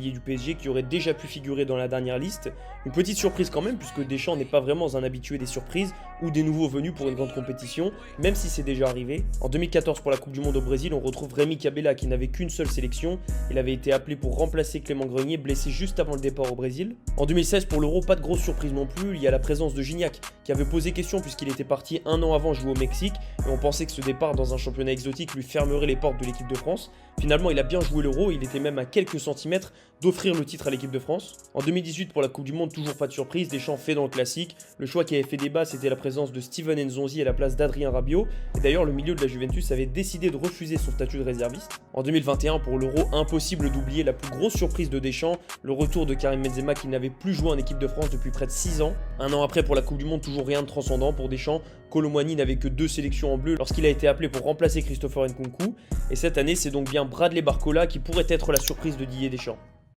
du PSG qui aurait déjà pu figurer dans la dernière liste. Une petite surprise quand même, puisque Deschamps n'est pas vraiment un habitué des surprises ou des nouveaux venus pour une grande compétition, même si c'est déjà arrivé. En 2014 pour la Coupe du Monde au Brésil, on retrouve Rémi Cabella qui n'avait qu'une seule sélection. Il avait été appelé pour remplacer Clément Grenier, blessé juste avant le départ au Brésil. En 2016 pour l'Euro, pas de grosse surprise non plus, il y a la présence de Gignac qui avait posé question puisqu'il était parti un an avant jouer au Mexique et on pensait que ce départ dans un championnat exotique lui fermerait les portes de l'équipe de France. Finalement, il a bien joué l'Euro, il était même à quelques centimètres d'offrir le titre à l'équipe de France. En 2018 pour la Coupe du Monde, toujours pas de surprise, Deschamps fait dans le classique. Le choix qui avait fait débat, c'était la présence de Steven Nzonzi à la place d'Adrien Rabiot. Et d'ailleurs, le milieu de la Juventus avait décidé de refuser son statut de réserviste. En 2021 pour l'Euro, impossible d'oublier la plus grosse surprise de Deschamps, le retour de Karim Benzema qui n'avait plus joué en équipe de France depuis près de 6 ans. Un an après pour la Coupe du Monde, toujours rien de transcendant pour Deschamps. Kolo Muani n'avait que 2 sélections en bleu lorsqu'il a été appelé pour remplacer Christopher Nkunku. Et cette année, c'est donc bien Bradley Barcola qui pourrait être la surprise de Didier Deschamps.